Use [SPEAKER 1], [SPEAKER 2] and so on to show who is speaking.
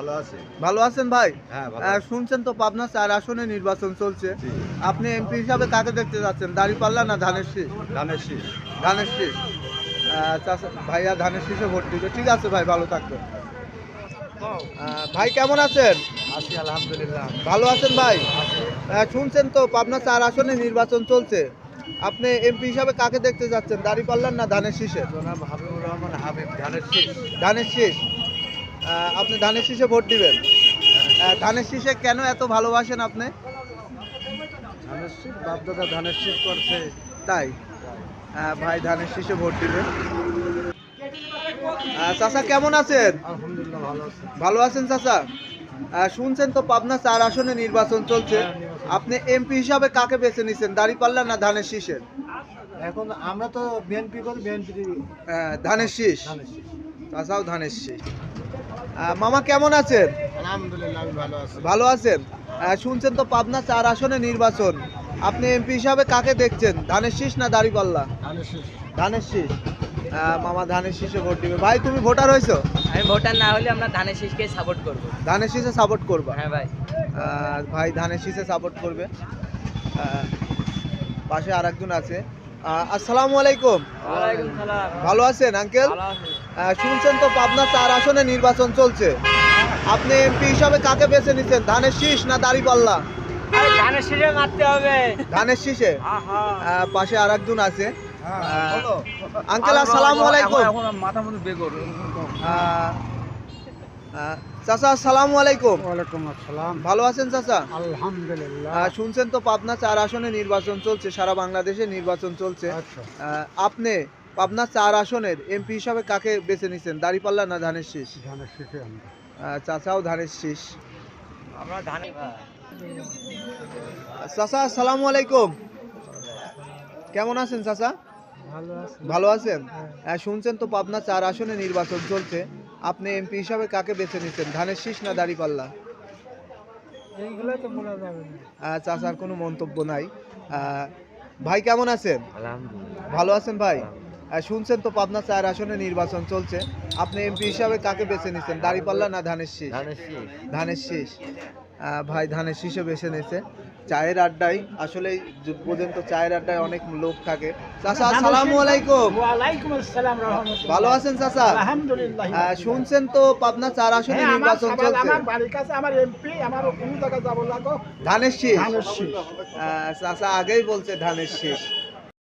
[SPEAKER 1] ভালো আছি।
[SPEAKER 2] ভালো আছেন ভাই?
[SPEAKER 1] হ্যাঁ, ভালো আছি।
[SPEAKER 2] শুনছেন তো পাবনা ৪ আসনে নির্বাচন চলছে। আপনি এমপি হিসাবে কাকে দেখতে যাচ্ছেন? দাঁড়িপাল্লা না ধানের শীষ?
[SPEAKER 1] ধানের শীষ।
[SPEAKER 2] ধানের শীষ। ভাইয়া ধানের শীষে ভোট দিবে। ঠিক আছে ভাই, ভালো থাকবেন। ভাই কেমন আছেন?
[SPEAKER 1] আছি আলহামদুলিল্লাহ।
[SPEAKER 2] ভালো আছেন ভাই? শুনছেন তো পাবনা ৪ আসনে নির্বাচন চলছে। আপনি এমপি হিসাবে কাকে দেখতে যাচ্ছেন? দাঁড়িপাল্লা না ধানের শীষে?
[SPEAKER 1] জনাব হাবিবুর রহমান হাবিব, ধানের শীষ।
[SPEAKER 2] ধানের শীষ। আপনি ধানের শীষে ভোট দিবেন। ধানের শীষে কেন এত ভালোবাসেন আপনি?
[SPEAKER 1] ধানের শীষ, বাপদাদা ধানের শীষ করছে।
[SPEAKER 2] তাই ভাই ধানের শীষে ভোট দিবেন। চাচা কেমন আছেন?
[SPEAKER 1] আলহামদুলিল্লাহ ভালো আছি।
[SPEAKER 2] ভালো আছেন চাচা? শুনছেন তো পাবনা ৪ আসনে নির্বাচন চলছে। আপনি এমপি হিসাবে কাকে বেছে নিছেন? দাঁড়িপাল্লা না ধানের শীষের?
[SPEAKER 1] এখন আমরা তো বিএনপি করি, বিএনপি
[SPEAKER 2] ধানের শীষ।
[SPEAKER 1] ধানের শীষ।
[SPEAKER 2] চাচাও ধানের শীষ। মামা কেমন আছেন?
[SPEAKER 1] আলহামদুলিল্লাহ আমি ভালো আছি।
[SPEAKER 2] ভালো আছেন? শুনছেন তো পাবনা ৪ আসনে নির্বাচন। আপনি এমপি হিসাবে কাকে দেখছেন? ধানের শীষ না দাঁড়িপাল্লা?
[SPEAKER 1] ধানের শীষ।
[SPEAKER 2] ধানের শীষ। মামা ধানের শীষে ভোট দিবে। ভাই তুমি ভোটার হয়েছো?
[SPEAKER 3] আমি ভোটার না হলে আমরা ধানের শীষকে সাপোর্ট করব।
[SPEAKER 2] ধানের শীষে সাপোর্ট করবা?
[SPEAKER 3] হ্যাঁ ভাই।
[SPEAKER 2] ভাই ধানের শীষে সাপোর্ট করবে। পাশে আরেকজন আছে। আসসালামু আলাইকুম।
[SPEAKER 3] ওয়ালাইকুম সালাম।
[SPEAKER 2] ভালো আছেন আঙ্কেল?
[SPEAKER 3] ভালো আছি।
[SPEAKER 2] শুনছেন তো পাবনা ৪ আসনে নির্বাচন চলছে। আপনি এমপি হিসাবে কাকে বেছে নিচ্ছেন? ধানের শীষ না দাঁড়িপাল্লা?
[SPEAKER 3] আরে ধানের শীষে মারতে হবে।
[SPEAKER 2] ধানের শীষে।
[SPEAKER 3] আহা।
[SPEAKER 2] পাশে আরেকজন আছে। আঙ্কেল আসসালামু আলাইকুম।
[SPEAKER 1] এখন মাথা মধ্যে বেগর।
[SPEAKER 2] চাচা আসসালামু আলাইকুম।
[SPEAKER 1] ওয়ালাইকুম আসসালাম।
[SPEAKER 2] ভালো আছেন চাচা?
[SPEAKER 1] আলহামদুলিল্লাহ।
[SPEAKER 2] শুনছেন তো পাবনা ৪ আসনে নির্বাচন চলছে, সারা বাংলাদেশে নির্বাচন চলছে।
[SPEAKER 1] আচ্ছা।
[SPEAKER 2] আপনি পাবনা ৪ আসনের এমপি হিসাবে কাকে বেছে নিছেন? দাঁড়িপাল্লা না ধানের শীষ?
[SPEAKER 1] ধানের শীষে আমরা।
[SPEAKER 2] চাচাও ধানের শীষ।
[SPEAKER 3] আমরা ধানের
[SPEAKER 2] চাচা আসসালামু আলাইকুম। কেমন আছেন চাচা?
[SPEAKER 1] ভালো আছি।
[SPEAKER 2] ভালো আছেন? শুনছেন তো পাবনা ৪ আসনে নির্বাচন চলছে। আপনি এমপি হিসাবে কাকে বেছে নিচ্ছেন? ধানের শীষ না দাঁড়িপাল্লা?
[SPEAKER 1] এইগুলো তো বলা যাবে না।
[SPEAKER 2] চাচার কোনো মন্তব্য নাই। ভাই কেমন আছেন?
[SPEAKER 3] আলহামদুলিল্লাহ।
[SPEAKER 2] ভালো আছেন ভাই? শুনছেন তো পাবনা ৪ আসনে নির্বাচন চলছে। আপনি এমপি হিসাবে কাকে বেছে নিচ্ছেন? দাঁড়িপাল্লা না ধানের শীষ?
[SPEAKER 3] ধানের শীষ।
[SPEAKER 2] ধানের শীষ। ভাই ধানের শীষে বেছে নিয়েছে। চায়ের আড্ডায় আসলে পর্যন্ত চায়ের আড্ডায় অনেক লোক থাকে। চাচা আসসালামু আলাইকুম।
[SPEAKER 4] ওয়ালাইকুম আসসালাম রাহমাতুল্লাহ।
[SPEAKER 2] ভালো আছেন চাচা?
[SPEAKER 4] আলহামদুলিল্লাহ।
[SPEAKER 2] শুনছেন তো পাবনা ৪ আসনে
[SPEAKER 4] হ্যাঁ,
[SPEAKER 2] নির্বাচন চলছে।
[SPEAKER 4] আমার বাড়ির কাছে আমার এমপি, আমার কোন জায়গায় যাব লাগো?
[SPEAKER 2] ধানের শীষ।
[SPEAKER 4] ধানের শীষ।
[SPEAKER 2] চাচা আগেই বলছে ধানের শীষ।